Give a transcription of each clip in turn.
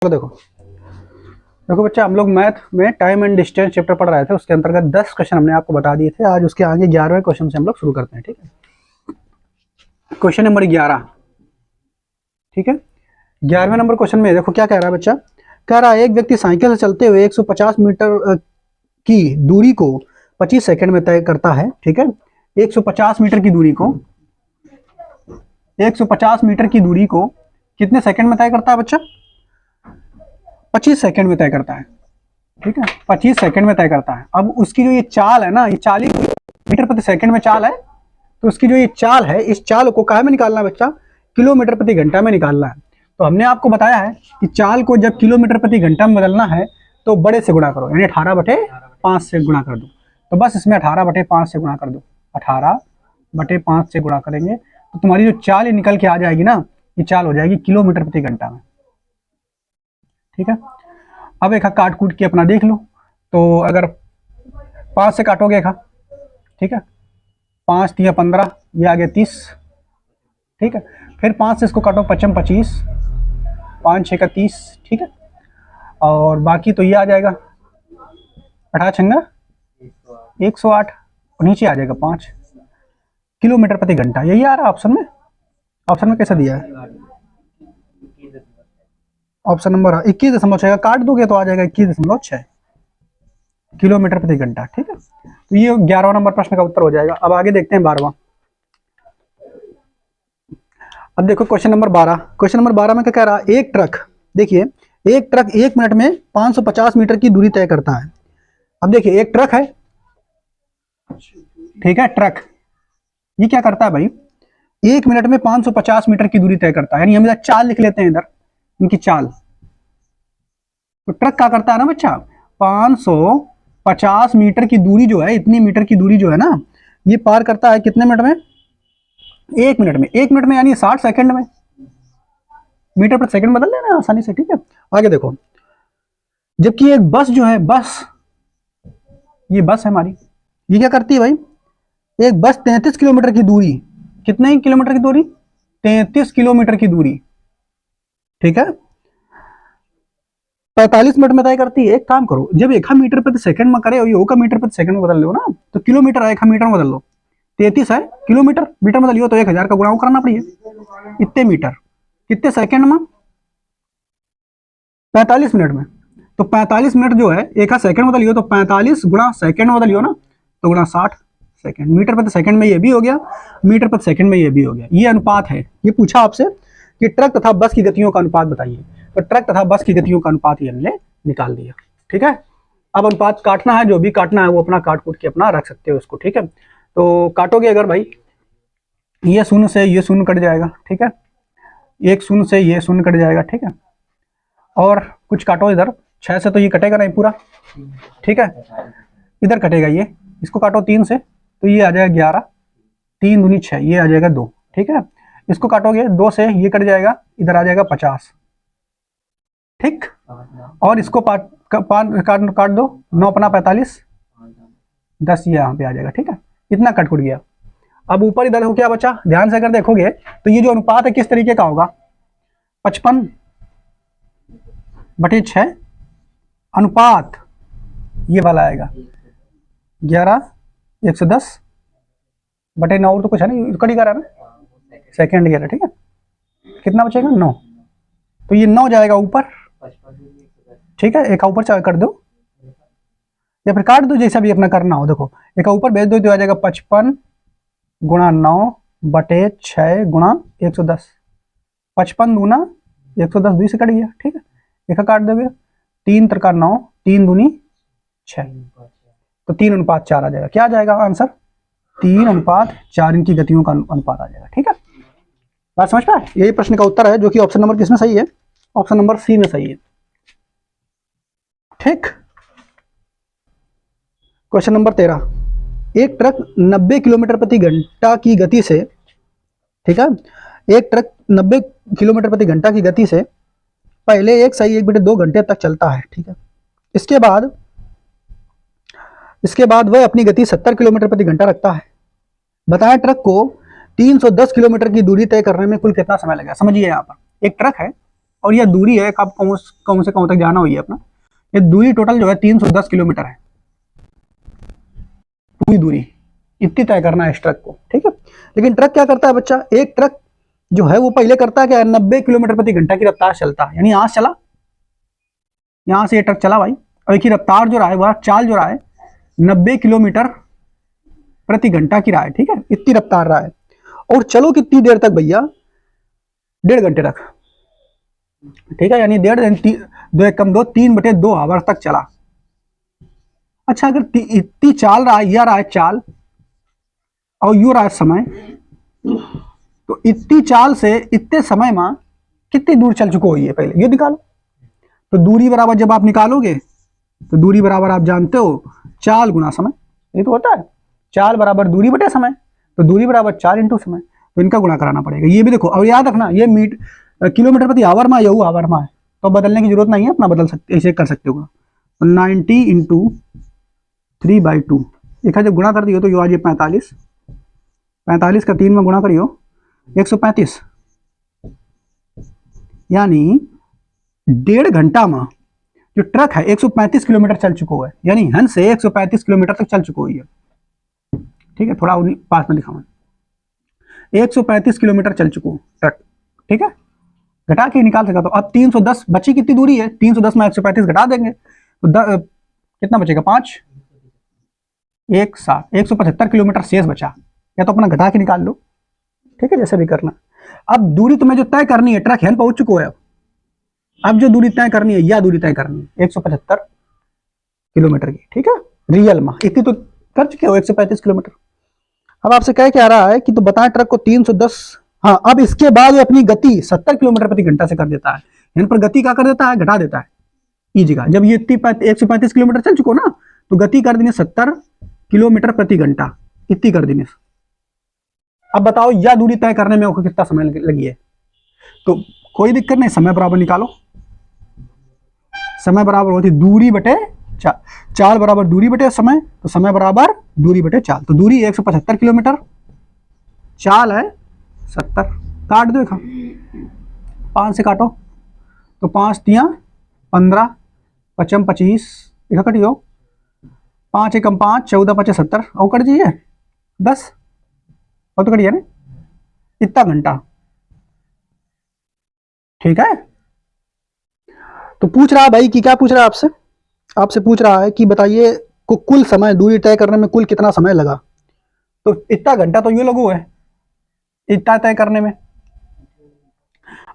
तो देखो देखो बच्चा, हम लोग मैथ में टाइम एंड डिस्टेंस चैप्टर पढ़ रहे थे। उसके अंतर्गत 10 क्वेश्चन हमने आपको बता दिए थे। आज उसके आगे 11वें क्वेश्चन से हम लोग शुरू करते हैं। ठीक है, क्वेश्चन नंबर 11। ठीक है, 11वें नंबर क्वेश्चन में देखो क्या कह रहा है बच्चा। कह रहा है एक व्यक्ति साइकिल से चलते हुए 150 मीटर की दूरी को 25 सेकंड में तय करता है। ठीक है, 150 मीटर की दूरी को 150 मीटर की दूरी को कितने सेकंड में तय करता है बच्चा? 25 सेकंड में तय करता है। ठीक है, 25 सेकंड में तय करता है। अब उसकी जो ये चाल है ना, ये 40 मीटर प्रति सेकंड में चाल है। तो उसकी जो ये चाल है, इस चाल को काहे में निकालना है बच्चा? किलोमीटर प्रति घंटा में निकालना है। तो हमने आपको बताया है कि चाल को जब किलोमीटर प्रति घंटा में बदलना है तो बड़े से गुणा करो, यानी 18/5 से गुणा कर दो। तो बस इसमें 18/5 से गुणा कर दो। 18/5 से गुणा करेंगे तो तुम्हारी जो चाल ये निकल के आ जाएगी ना, ये चाल हो जाएगी किलोमीटर प्रति घंटा में। ठीक है, अब एक काट कूट के अपना देख लो। तो अगर 5 से काटोगे एक, ठीक है, 5 3 15, ये आ गया 30। ठीक है, फिर 5 से इसको काटो, 5 25, 5 6 का 30। ठीक है, और बाकी तो ये आ जाएगा 18 छंगा 108, और नीचे आ जाएगा 5 किलोमीटर प्रति घंटा। यही आ रहा है ऑप्शन में। ऑप्शन में कैसे दिया है? ऑप्शन नंबर 21.6 काट दोगे तो आ जाएगा 21.6 किलोमीटर प्रति घंटा। ठीक है, तो ये 11वां नंबर प्रश्न का उत्तर हो जाएगा। अब आगे देखते हैं 12वां। अब देखो क्वेश्चन नंबर 12। क्वेश्चन नंबर 12 में क्या कह रहा है? एक ट्रक, देखिए, एक ट्रक 1 मिनट में 550 मीटर की दूरी तय करता है। अब देखिए एक ट्रक है, ठीक है, ट्रक ये क्या करता है भाई? 1 मिनट में 550 मीटर की दूरी तय करता है। यानी हम इधर चाल लिख लेते हैं, इधर इनकी चाल। तो ट्रक क्या करता है ना बच्चा, 550 मीटर की दूरी जो है, इतनी मीटर की दूरी जो है ना, ये पार करता है कितने मिनट में? 1 मिनट में। 1 मिनट में यानी 60 सेकंड में। मीटर पर सेकंड बदल लेना आसानी से। ठीक है, आगे देखो, जबकि एक बस जो है, बस, ये बस है हमारी, ये क्या करती है भाई? एक बस 33 किलोमीटर की दूरी, कितने किलोमीटर की दूरी? 33 किलोमीटर की दूरी, ठीक है, 45 मिनट में तय करती है। एक काम करो, जब एक मीटर प्रति सेकंड में करे और ये मीटर प्रति सेकंड में बदल लो ना, तो किलोमीटर है, एक मीटर में बदल लो। 33 है किलोमीटर, मीटर में बदलियो तो 1000 का गुणा करना पड़ेगा। इतने मीटर कितने सेकंड में? 45 मिनट में। तो 45 मिनट जो है, एक सेकंड में बदलियो तो 45 गुणा सेकंड में बदलियो ना, तो गुणा 60 सेकंड। मीटर प्रति सेकंड में ये भी हो गया, मीटर प्रति सेकंड में ये भी हो गया। ये अनुपात है। ये पूछा आपसे कि ट्रक तथा बस की गतियों का अनुपात बताइए, तो ट्रक तथा बस की गतियों का अनुपात ये हमने निकाल दिया। ठीक है, अब अनुपात काटना है, जो भी काटना है वो अपना काट कूट के अपना रख सकते हो उसको। ठीक है, तो काटोगे अगर भाई, ये 0 से ये 0 कट जाएगा। ठीक है, 1 0 से ये 0 कट जाएगा। ठीक है, और कुछ काटो इधर, 6 से तो ये कटेगा नहीं पूरा। ठीक है, इधर कटेगा ये, इसको काटो 3 से तो ये आ जाएगा 11, 3 दूनी 6, ये आ जाएगा 2। ठीक है, इसको काटोगे 2 से, ये कट जाएगा, इधर आ जाएगा 50। ठीक, और इसको काट दो, 9 अपना 45, 10 ये यहाँ पे आ जाएगा। ठीक है, इतना कट कुट गया। अब ऊपर इधर हो क्या बचा? ध्यान से अगर देखोगे तो ये जो अनुपात है किस तरीके का होगा? 55/6 अनुपात ये वाला आएगा। 11/110/9 तो कुछ है नहीं, कट ही कर रहा है ना, सेकेंड ईयर है। ठीक है, कितना बचेगा? 9। तो ये 9 जाएगा ऊपर। ठीक है, एक ऊपर कर दो या फिर काट दो, जैसा भी अपना करना हो। देखो एक ऊपर भेज दो तो आ जाएगा 55 गुणा 9/6 गुणा 110। 55 दूना 110, 2 से कट गया। ठीक है, एक काट दोगे, 3 3 9, 3 दूनी 6, तो 3:4 आ जाएगा। क्या आ जाएगा आंसर? 3:4 इनकी गतियों का अनुपात आ जाएगा। ठीक है, बात समझ पाए? यही प्रश्न का उत्तर है, जो कि ऑप्शन नंबर किसमें सही है? ऑप्शन नंबर सी में सही है। ठीक, क्वेश्चन नंबर 13। एक ट्रक 90 किलोमीटर प्रति घंटा की गति से, ठीक है, एक ट्रक 90 किलोमीटर प्रति घंटा की गति से पहले 1/2 घंटे तक चलता है। ठीक है, इसके बाद वह अपनी गति 70 किलोमीटर प्रति घंटा रखता है। बताएं ट्रक को 310 किलोमीटर की दूरी तय करने में कुल कितना समय लगेगा? समझिए, यहाँ पर एक ट्रक है, और यह दूरी है कब कौन से कौन तक जाना हुई है अपना, ये दूरी टोटल जो है 310 किलोमीटर है, पूरी दूरी इतनी तय करना है इस ट्रक को, ठीक है। लेकिन ट्रक क्या करता है बच्चा, एक ट्रक जो है वो पहले करता है क्या, 90 किलोमीटर प्रति घंटा की रफ्तार चलता है, यानी यहां से चला, यहां से ये ट्रक चला भाई, और एक ही रफ्तार जो रहा है वह चाल जो रहा है 90 किलोमीटर प्रति घंटा की रहा है, ठीक है, इतनी रफ्तार रहा है। और चलो कितनी देर तक भैया, 1.5 घंटे तक, ठीक है, यानी 3/2 आवर तक चला। अच्छा अगर इतनी चाल रहा है, यह रहा है चाल और यू रहा है समय, तो इतनी चाल से इतने समय में कितनी दूर चल चुका हुई है पहले ये निकालो। तो दूरी बराबर जब आप निकालोगे तो दूरी बराबर आप जानते हो चाल गुना समय, ये तो होता है, चाल बराबर दूरी बटे समय, तो दूरी बराबर चाल इंटू समय, तो इनका गुणा कराना पड़ेगा। ये भी देखो, और याद रखना ये किलोमीटर प्रति आवर में, यू आवर में है, तो बदलने की जरूरत नहीं है, अपना बदल सकते, ऐसे कर सकते हो। तो 90 इंटू 3/2, एक जब गुणा कर दियो तो यो आज 45, 45 का 3 में गुणा करियो 135, यानी 1.5 घंटा में जो ट्रक है 135 किलोमीटर चल चुका है, यानी हन से 135 किलोमीटर तक चल चुका हुई है, ठीक है, थोड़ा पास में दिखाऊं, 135 किलोमीटर चल चुका ट्रक, ठीक है, घटा के निकाल सका। तो अब 310 बची, कितनी दूरी है, 310 में 135 घटा देंगे तो कितना बचेगा, 5 1 7 175 किलोमीटर शेष बचा, या तो अपना घटा के निकाल लो, ठीक है, जैसे भी करना। अब दूरी तुम्हें जो तय करनी है, ट्रक हेन पहुंच चुका है, अब जो दूरी तय करनी है, यह दूरी तय करनी है 175 किलोमीटर की, ठीक है, रियल में इतनी तो कर चुके हो 135 किलोमीटर। अब आपसे कह रहा है कि तो बताएं ट्रक को 310, हाँ, अब इसके बाद वो अपनी गति 70 किलोमीटर प्रति घंटा से कर देता है, यहाँ पर गति क्या कर देता है, घटा देता है इजी का, जब ये 135 किलोमीटर चल चुको ना, तो गति कर देनी 70 किलोमीटर प्रति घंटा, इतनी कर देनी। अब बताओ यह दूरी तय करने में आपको कितना समय लगी है, तो कोई दिक्कत नहीं, समय बराबर निकालो, समय बराबर होती दूरी बटे चाल बराबर दूरी बटे समय, तो समय बराबर दूरी बटे चाल, तो दूरी 175 किलोमीटर, चाल है 70, काट दो, 5 से काटो तो 5 तिया 15, 5 25, इधर कटियो 5 एकम 5, 14 5 70, और कट जाइए 10, और तो कटिए ना इतना घंटा, ठीक है। तो पूछ रहा है भाई कि क्या पूछ रहा है आपसे, आपसे पूछ रहा है कि बताइए को कुल समय दूरी तय करने में कुल कितना समय लगा, तो इतना घंटा तो ये लगू है इतना तय करने में,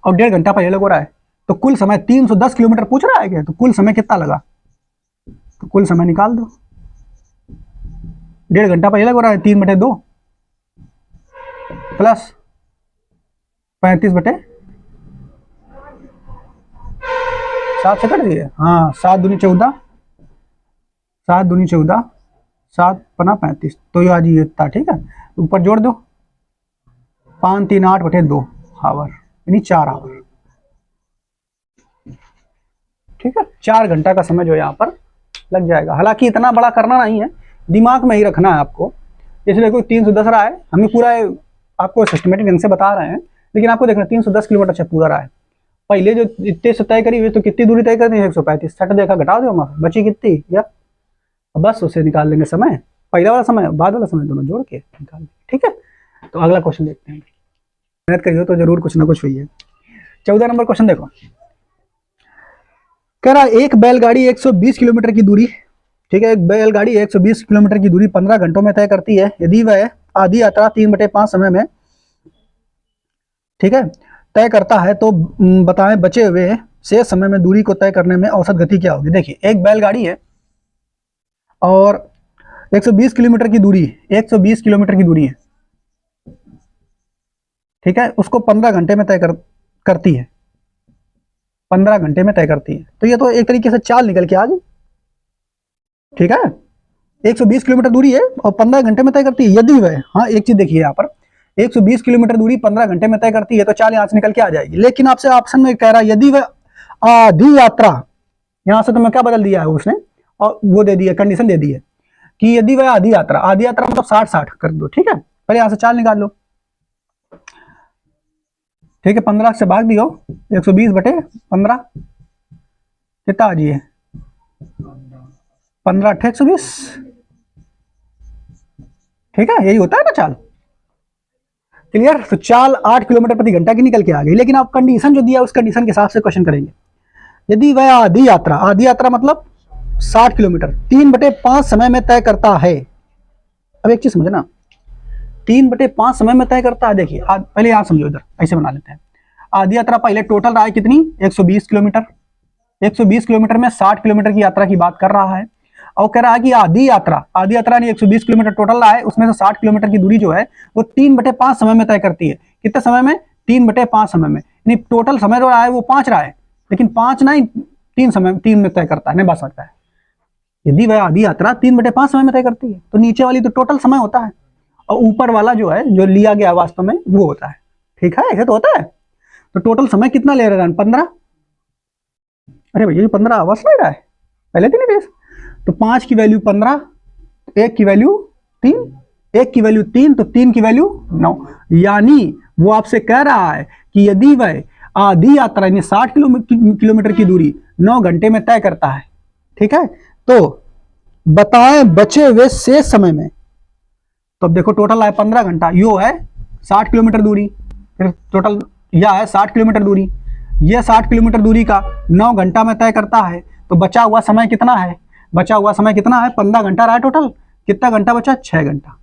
और 1.5 घंटा पहले लगो रहा है, तो कुल समय 310 किलोमीटर पूछ रहा है क्या, तो कुल समय कितना लगा, तो कुल समय निकाल दो, 1.5 घंटा पहले लगो रहा है 3/2 प्लस 35/7 से कट दिए, हाँ 7 दूनी 14, 7 दूनी 14, 7 पना 35, तो ये आज ये था, ठीक है, ऊपर जोड़ दो 5 3 8/2 आवर, यानी 4 आवर, ठीक है, 4 घंटा का समय जो है यहाँ पर लग जाएगा। हालांकि इतना बड़ा करना नहीं है, दिमाग में ही रखना है आपको, इसलिए कोई 310 रहा है, हमें पूरा आपको सिस्टमेटिक ढंग से बता रहे हैं, लेकिन आपको देखना 310 किलोमीटर से पूरा रहा है, पहले जो इतने से तय करी हुई तो कितनी दूरी तय करनी है 135, 60 देखा घटा दो हमारा बची कितनी, या बस उसे निकाल लेंगे समय, पहला वाला समय बाद वाला समय दोनों जोड़ के निकाल लेंगे, ठीक है। तो अगला क्वेश्चन देखते हैं, मेहनत करिए तो जरूर कुछ ना कुछ हुई है। 14 नंबर क्वेश्चन देखो, कह रहा एक बैलगाड़ी 120 किलोमीटर की दूरी, ठीक है, एक बैलगाड़ी 120 किलोमीटर की दूरी 15 घंटों में तय करती है, यदि वह आधी यात्रा 3/5 समय में, ठीक है, तय करता है, तो बताएं बचे हुए शेष समय में दूरी को तय करने में औसत गति क्या होगी। देखिए एक बैलगाड़ी है और 120 किलोमीटर की दूरी, 120 किलोमीटर की दूरी है, ठीक है, उसको 15 घंटे में तय करती है, 15 घंटे में तय करती है, तो ये तो एक तरीके से चाल निकल के आ गई, ठीक है, 120 किलोमीटर दूरी है और 15 घंटे में तय करती है, यदि वह, हाँ एक चीज देखिए यहाँ पर 120 किलोमीटर दूरी 15 घंटे में तय करती है, तो चाल यहाँ से निकल के आ जाएगी। लेकिन आपसे ऑप्शन में कह रहा है यदि वह आधी यात्रा, यहाँ से तो मैं क्या बदल दिया है उसने, और वो दे दिया कंडीशन दे दी है कि यदि वह आधी यात्रा मतलब 60 60 कर दो, ठीक है, पहले यहाँ से चाल निकाल लो, ठीक है, 15 से भाग दियो, 120/15 कितना आ जाइए 15 × 120। ठीक है, यही होता है ना चाल। क्लियर। तो चाल 8 किलोमीटर प्रति घंटा की निकल के आ गई, लेकिन आप कंडीशन जो दिया उस कंडीशन के हिसाब से क्वेश्चन करेंगे। यदि वह आधी यात्रा मतलब 60 किलोमीटर 3/5 समय में तय करता है। अब एक चीज समझना, 3/5 समय में तय करता है। देखिए पहले यहां समझो, इधर ऐसे बना लेते हैं। आधी यात्रा पहले टोटल रहा है कितनी 120 किलोमीटर। 120 किलोमीटर में 60 किलोमीटर की यात्रा की बात कर रहा है, और कह रहा है कि आधी यात्रा नहीं 120 किलोमीटर टोटल रहा है, उसमें से 60 किलोमीटर की दूरी जो है वो 3/5 समय में तय करती है। कितने समय में 3/5 समय में, यानी टोटल समय जो रहा है वो 5 रहा है, लेकिन 5 नहीं 3 में तय करता है। नहीं बात समझता है। यदि वह आधी यात्रा 3/5 समय में तय करती है तो नीचे वाली तो टोटल समय होता है, और ऊपर वाला जो है जो लिया गया वास्तव में वो होता है। ठीक है, ऐसे तो होता है। तो टोटल समय कितना ले रहे हैं 15। अरे भैया 15 आवर्स ले रहा है पहले दिन बेस। तो 5 की वैल्यू 15, 1 की वैल्यू 3, 1 की वैल्यू 3, तो 3 की वैल्यू 9। यानी वो आपसे कह रहा है कि यदि वह आधी यात्रा यानी 60 किलोमीटर की दूरी 9 घंटे में तय करता है, ठीक है, तो बताएं बचे हुए शेष समय में। तो अब देखो टोटल है 15 घंटा, यो है 60 किलोमीटर दूरी, फिर टोटल यह है 60 किलोमीटर दूरी, यह 60 किलोमीटर दूरी का 9 घंटा में तय करता है। तो बचा हुआ समय कितना है, बचा हुआ समय कितना है 15 घंटा रहा टोटल। कितना घंटा बचा 6 घंटा।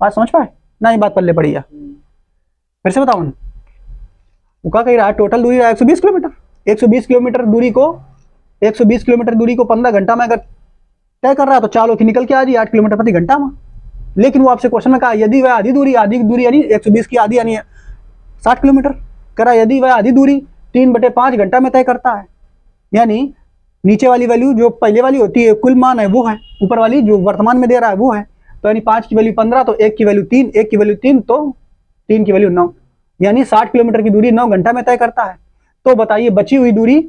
बात समझ पाए ना, ये बात पल्ले पड़ी है। फिर से बताओ, वो क्या कह रहा है टोटल दूरी रहा 120 किलोमीटर। 120 किलोमीटर दूरी को 120 किलोमीटर दूरी को 15 घंटा में अगर तय कर रहा है तो चालों की निकल के आ रही 8 किलोमीटर प्रति घंटा में। लेकिन वो आपसे क्वेश्चन में कहा यदि वह आधी दूरी यानी 120 की आधी यानी 60 किलोमीटर करा, यदि वह आधी दूरी 3/5 घंटा में तय करता है, यानी नीचे वाली वैल्यू जो पहले वाली होती है कुल मान है वो है, ऊपर वाली जो वर्तमान में दे रहा है वो है। तो यानी 5 की वैल्यू 15, तो 1 की वैल्यू 3, 1 की वैल्यू 3, तो 3 की वैल्यू 9, यानी 60 किलोमीटर की दूरी 9 घंटा में तय करता है। तो बताइए बची हुई दूरी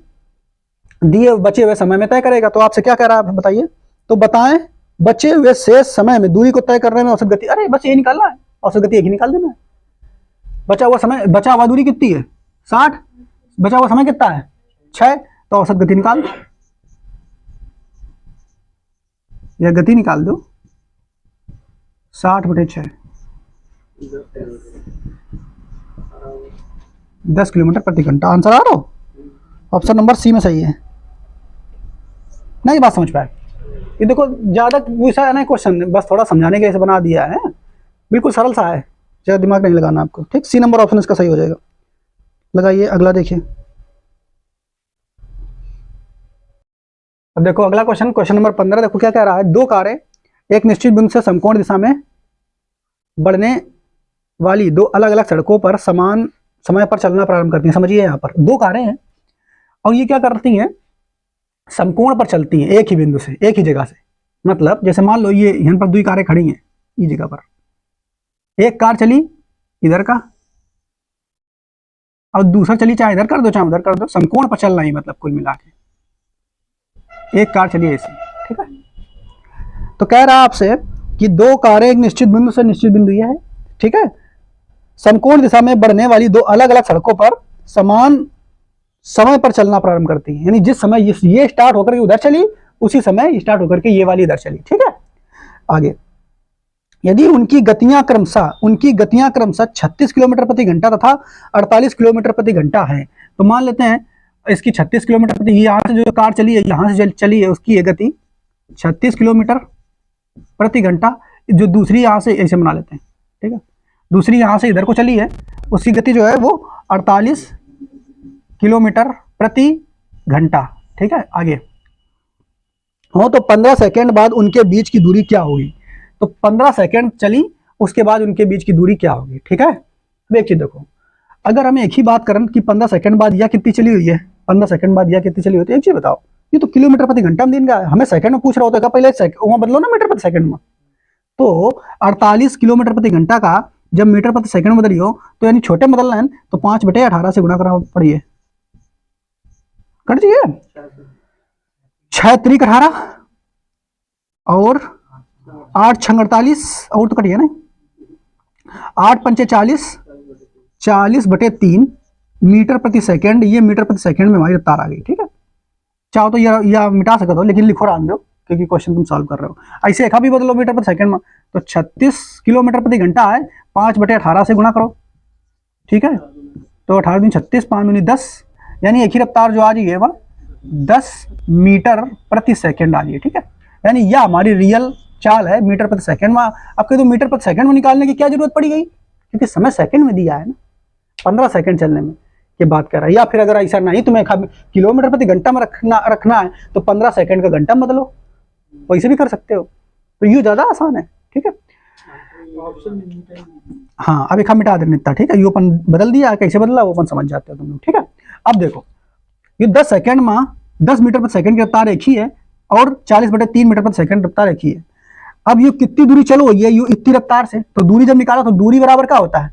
दिए बचे हुए समय में तय करेगा। तो आपसे क्या कह रहा है बताइए, तो बताएं बचे हुए शेष समय में दूरी को तय करने में औसत गति। अरे बस ये निकालना है, औसत गति एक ही निकाल देना है। बचा हुआ समय, बचा हुआ दूरी कितनी है 60, बचा हुआ समय कितना है 6, तो औसत गति निकाल दो, या गति निकाल दो 60/6, 10 किलोमीटर प्रति घंटा। आंसर आ रहा हो, ऑप्शन नंबर सी में सही है। नहीं बात समझ पाए, ये देखो ज्यादा पूछा है ना क्वेश्चन, बस थोड़ा समझाने के लिए बना दिया है, बिल्कुल सरल सा है, ज्यादा दिमाग नहीं लगाना आपको। ठीक, सी नंबर ऑप्शन इसका सही हो जाएगा। लगाइए अगला, देखिए अब देखो अगला क्वेश्चन नंबर 15। देखो क्या कह रहा है, दो कारें एक निश्चित बिंदु से समकोण दिशा में बढ़ने वाली दो अलग अलग सड़कों पर समान समय पर चलना प्रारंभ करती हैं। समझिए यहाँ पर दो कारें हैं और ये क्या करती हैं, समकोण पर चलती हैं, एक ही बिंदु से, एक ही जगह से। मतलब जैसे मान लो ये यहाँ पर दो कारें खड़ी हैं इस जगह पर, एक कार चली इधर का और दूसरा चली चाहे इधर कर दो चाहे उधर कर दो, समकोण पर चलना ही मतलब कुल मिला के एक कार चली ऐसे। ठीक है, तो कह रहा है आपसे कि दो कारें एक निश्चित बिंदु से निश्चित बिंदु यह है, ठीक है, समकोण दिशा में बढ़ने वाली दो अलग अलग सड़कों पर समान समय पर चलना प्रारंभ करती है। यानी जिस समय ये स्टार्ट होकर के उधर चली उसी समय स्टार्ट होकर के ये वाली इधर चली। ठीक है, आगे यदि उनकी गतियां क्रमशः 36 किलोमीटर प्रति घंटा तथा 48 किलोमीटर प्रति घंटा है, तो मान लेते हैं इसकी 36 किलोमीटर प्रति, यहाँ से जो कार चली है यहाँ से चली है उसकी गति 36 किलोमीटर प्रति घंटा, जो दूसरी यहाँ से ऐसे बना लेते हैं। ठीक है, दूसरी यहाँ से इधर को चली है उसकी गति जो है वो 48 किलोमीटर प्रति घंटा। ठीक है, आगे हो तो 15 सेकेंड बाद उनके बीच की दूरी क्या होगी। तो 15 सेकेंड चली उसके बाद उनके बीच की दूरी क्या होगी। ठीक है, अब एक चीज देखो, अगर हम एक ही बात करें कि 15 सेकंड बाद यह कितनी चली हुई है, 15 सेकंड बाद यह कितनी चली हुई है, एक चीज बताओ, ये तो किलोमीटर प्रति घंटा में दिन का है, हमें सेकंड में पूछ रहा होता है, पहले वहां बदलो ना मीटर प्रति सेकंड में। तो 48 किलोमीटर प्रति घंटा का जब मीटर प्रति सेकंड में बदलियो तो यानी छोटे में बदलना है तो 5/18 से गुणा करना पड़िए, कर दीजिए 6 त्रिक 18 और 8 छंग 48 और तो कटिए ना 8 पंचे 40, 40/3 मीटर प्रति सेकंड, ये मीटर प्रति सेकंड में हमारी रफ्तार आ गई। ठीक है, चाहो तो या मिटा सकते हो, लेकिन लिखो रहने दो क्योंकि क्वेश्चन तुम सॉल्व कर रहे हो। ऐसे एक भी बदलो मीटर प्रति सेकंड में, तो 36 किलोमीटर प्रति घंटा है, 5/18 से गुणा करो। ठीक है, तो 18 दूनी 36, 5 दूनी 10, यानी एक ही रफ्तार जो आ रही है वह 10 मीटर प्रति सेकंड आ रही है। ठीक है, यानी यह हमारी रियल चाल है मीटर प्रति सेकंड में। आपके तो मीटर प्रति सेकंड में निकालने की क्या जरूरत पड़ी गई, क्योंकि समय सेकंड में दिया है ना, 15 सेकंड चलने में ये बात कर रहा है। या फिर अगर ऐसा नहीं तुम्हें किलोमीटर प्रति घंटा में रखना है तो 15 सेकंड का घंटा बदलो, वैसे भी कर सकते हो, तो ये ज्यादा आसान है। ठीक है, हाँ अब एक हम मिटा देते। ठीक है, ये अपन बदल दिया, कैसे बदला वो अपन समझ जाते हो तुम लोग। ठीक है, अब देखो ये 10 सेकंड में 10 मीटर प्रति सेकंड की रफ्तार एक ही है और 40/3 मीटर प्रति सेकंड रफ्तार एक ही है। अब ये कितनी दूरी चलो ये इतनी रफ्तार से, तो दूरी जब निकाला तो दूरी बराबर क्या होता है,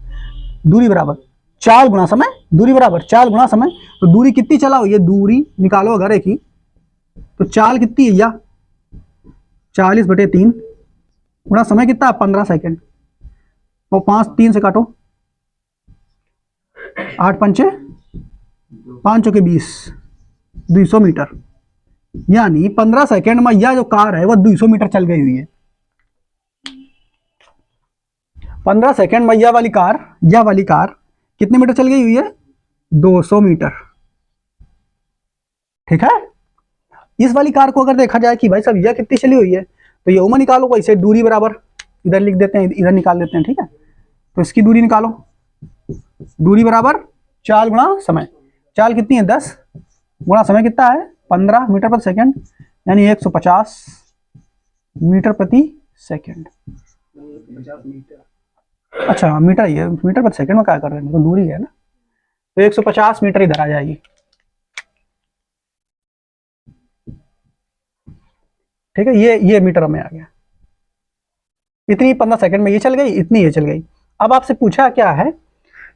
दूरी बराबर चाल गुणा समय, दूरी बराबर चाल गुणा समय। तो दूरी कितनी चला हो, ये दूरी निकालो अगर एक ही, तो चाल कितनी है, या 40/3 गुणा समय कितना है 15 सेकंड, वो 5 3 से काटो, 8 पंचे 5 चौके 20, 200 मीटर। यानी 15 सेकंड में यह जो कार है वह 200 मीटर चल गई हुई है। 15 सेकंड में यह वाली कार कितने मीटर चल गई हुई है, 200 मीटर। ठीक है, इस वाली कार को अगर देखा जाए कि भाई साहब यह कितनी चली हुई है, तो ये उमा निकालो, वैसे दूरी बराबर इधर लिख देते हैं, इधर निकाल देते हैं। ठीक है, तो इसकी दूरी निकालो, दूरी बराबर चाल गुणा समय। चाल कितनी है 10 गुणा समय कितना है 15 मीटर प्रति सेकंड, यानी 150 मीटर प्रति सेकंड। अच्छा मीटर ही है, मीटर प्रति सेकंड में क्या कर रहे हैं, तो दूरी है ना, तो 150 मीटर इधर आ जाएगी। ठीक है, ये मीटर में आ गया। इतनी 15 सेकंड में ये चल गई, इतनी ये चल गई। अब आपसे पूछा क्या है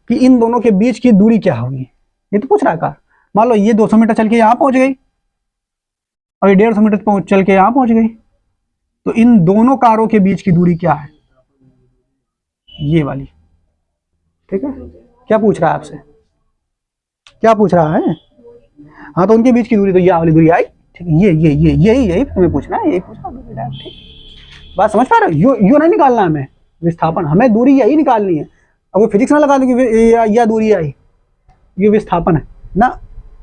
कि इन दोनों के बीच की दूरी क्या होगी, ये तो पूछ रहा है कार। मान लो ये 200 मीटर चल के यहाँ पहुंच गई और ये 150 मीटर चल के यहाँ पहुंच गई, तो इन दोनों कारों के बीच की दूरी क्या है, ये वाली। ठीक है, क्या पूछ रहा है आपसे, क्या पूछ रहा है, हाँ तो उनके बीच की दूरी तो ये वाली दूरी आई। ठीक है, यही तुम्हें पूछना है, यही पूछना। ठीक, बात समझ पा रहे हो, यो नहीं निकालना हमें विस्थापन, हमें दूरी यही निकालनी है। अब वो फिजिक्स ना लगा दो कि यह दूरी आई, ये विस्थापन है ना,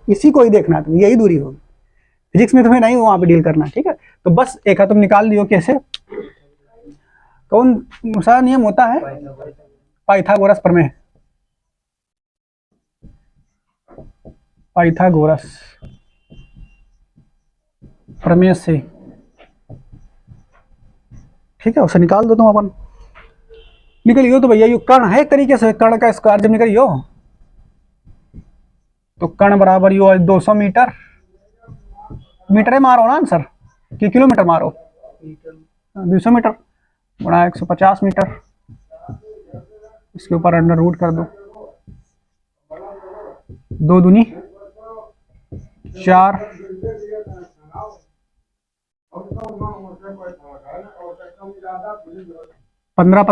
इसी को ही देखना है, तो यही दूरी होगी। फिजिक्स में तुम्हें नहीं वहां पे डील करना। ठीक है, तो बस एक तुम निकाल दियो कैसे, कौन सा नियम होता है, पाइथागोरस प्रमेय, पाइथागोरस प्रमेय से। ठीक है, उसे निकाल दो तुम अपन, निकलियो तो भैया ये कर्ण है एक तरीके से, कर्ण का स्क्वायर जब निकलियो तो कर्ण बराबर यो 200 मीटर, मीटर मारो ना आंसर कि किलोमीटर मारो, 200 मीटर गुणा 150 मीटर, इसके ऊपर अंडर रूट कर दो, 2 दूनी 4, 15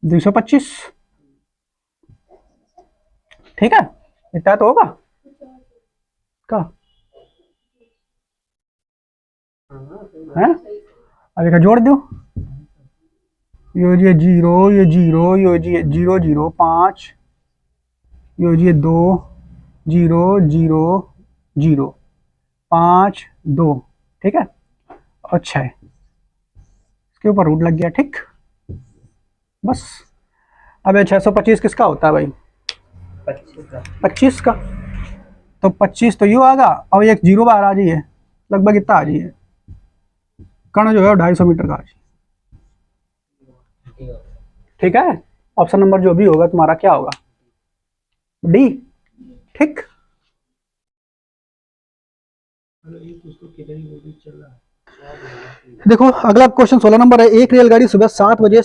225। ठीक है, इतना तो होगा का है। अब एक जोड़ दो, ये 0 ये 0 ये 0 0 5, ये 2 0 0 0 5 2। ठीक है, अच्छा है, इसके ऊपर रूट लग गया। ठीक, बस। अब 625 किसका होता है भाई, 25 का, तो 25 तो यू आगा और एक 0 बाहर आ जाइए, लगभग इतना आ जाइए, कर्ण जो है 250 मीटर का आ जाइए। ठीक है, ऑप्शन नंबर जो भी होगा तुम्हारा क्या होगा, डी। ठीक, देखो अगला क्वेश्चन 16 नंबर है। एक रेलगाड़ी सुबह 7 बजे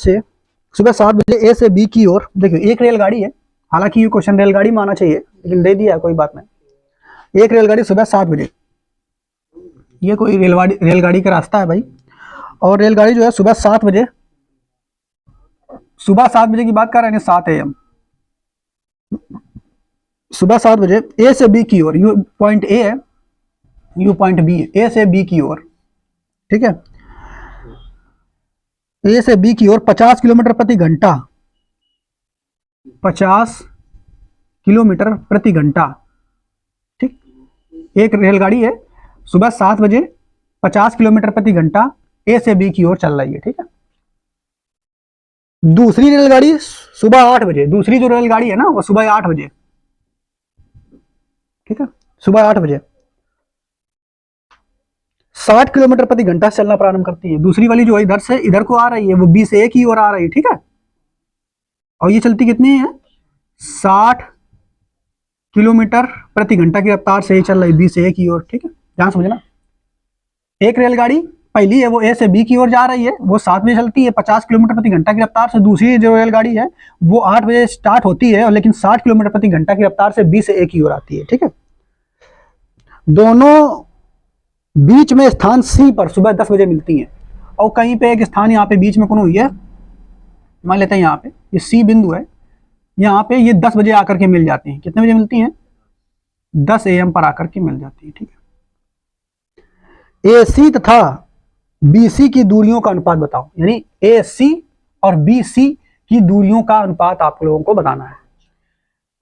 ए से बी की ओर, देखिए एक रेलगाड़ी है, हालांकि ये क्वेश्चन रेलगाड़ी में आना चाहिए लेकिन दे दिया है, कोई बात नहीं। एक रेलगाड़ी सुबह 7 बजे, ये कोई रेलगाड़ी का रास्ता है भाई, और रेलगाड़ी जो है सुबह 7 बजे की बात कर रहे हैं, 7 AM सुबह 7 बजे ए से बी की ओर, यू पॉइंट ए है, यू पॉइंट बी है, ए से बी की ओर, ठीक है, ए से बी की ओर 50 किलोमीटर प्रति घंटा, 50 किलोमीटर प्रति घंटा, ठीक, एक रेलगाड़ी है सुबह 7 बजे 50 किलोमीटर प्रति घंटा ए से बी की ओर चल रही है, ठीक है। दूसरी रेलगाड़ी सुबह 8 बजे, दूसरी जो रेलगाड़ी है ना वो सुबह 8 बजे, ठीक है, सुबह 8 बजे 60 किलोमीटर प्रति घंटा चलना प्रारंभ करती है। दूसरी वाली जो इधर से इधर को आ रही है वो बी से ए की ओर आ रही है, ठीक है, और ये चलती कितनी है, 60 किलोमीटर प्रति घंटा की रफ्तार से ही चल रही है बी से ए की ओर, ठीक है, ध्यान समझना। एक रेलगाड़ी पहली है वो ए से बी की ओर जा रही है, वो 7 बजे चलती है 50 किलोमीटर प्रति घंटा की रफ्तार से। दूसरी जो रेलगाड़ी है वो 8 बजे स्टार्ट होती है और लेकिन 60 किलोमीटर प्रति घंटा की रफ्तार से बी से ए की ओर आती है, ठीक है। दोनों बीच में स्थान सी पर सुबह 10 बजे मिलती हैं, और कहीं पे एक स्थान यहाँ पे बीच में कौन हुई है, मान लेते हैं यहाँ पे ये सी बिंदु है, यहाँ पे ये 10 बजे आकर के मिल जाती हैं। कितने बजे मिलती हैं, 10 AM पर आकर के मिल जाती है, ठीक है। AC तथा BC की दूरियों का अनुपात बताओ, यानी AC और BC की दूरियों का अनुपात आप लोगों को बताना है।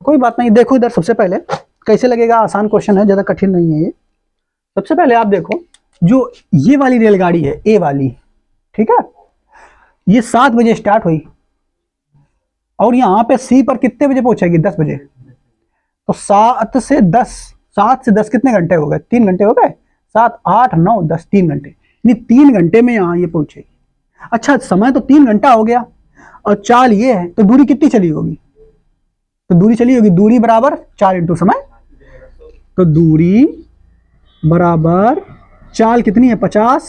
कोई बात नहीं, देखो इधर सबसे पहले कैसे लगेगा, आसान क्वेश्चन है, ज्यादा कठिन नहीं है ये। सबसे पहले आप देखो जो ये वाली रेलगाड़ी है ए वाली, ठीक है, ये 7 बजे स्टार्ट हुई और यहाँ पे सी पर कितने बजे पहुंचेगी, 10 बजे। तो 7 से 10 कितने घंटे हो गए, 3 घंटे हो गए, 7 8 9 10, 3 घंटे, यानी 3 घंटे में यहाँ ये पहुंचेगी। अच्छा समय तो 3 घंटा हो गया और चाल ये है, तो दूरी कितनी चली होगी, तो दूरी चली होगी, दूरी बराबर 4 इंटू समय, तो दूरी बराबर चाल कितनी है 50,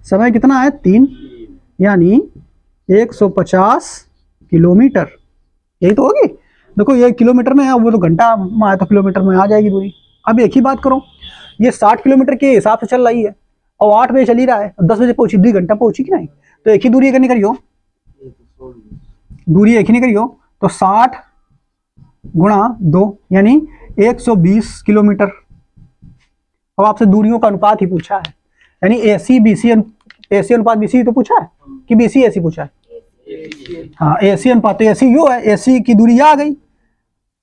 समय कितना है 3, यानी 150 किलोमीटर, यही तो होगी। देखो ये किलोमीटर में है, वो तो घंटा में आया तो किलोमीटर में आ जाएगी दूरी। अब एक ही बात करो, ये 60 किलोमीटर के हिसाब से चल रही है और 8 बजे चल ही रहा है, 10 बजे पहुंची, 2 घंटा पहुंची कि नहीं, तो एक ही दूरी करनी करियो, दूरी एक ही नहीं करियो, तो 60 गुणा 2 यानी 120 किलोमीटर। अब आपसे दूरियों का अनुपात ही पूछा है, यानी AC अनुपात BC तो पूछा है कि BC AC पूछा है, हाँ AC अनुपात, तो AC यो है, AC की दूरी यह आ गई,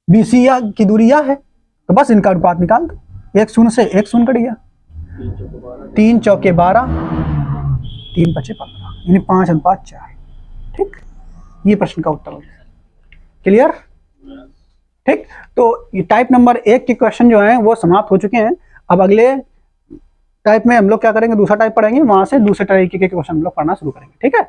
BC की दूरी यह है, तो बस इनका अनुपात निकाल दो, 1 शून्य से 1 शून्य कट गया, 3 चौके 12, 3 पचे 15, यानी 5:4, ठीक, ये प्रश्न का उत्तर हो गया। क्लियर, ठीक। तो ये टाइप नंबर 1 के क्वेश्चन जो हैं वो समाप्त हो चुके हैं। अब अगले टाइप में हम लोग क्या करेंगे, दूसरा टाइप पढ़ेंगे, वहां से दूसरे तरीके के क्वेश्चन हम लोग पढ़ना शुरू करेंगे, ठीक है।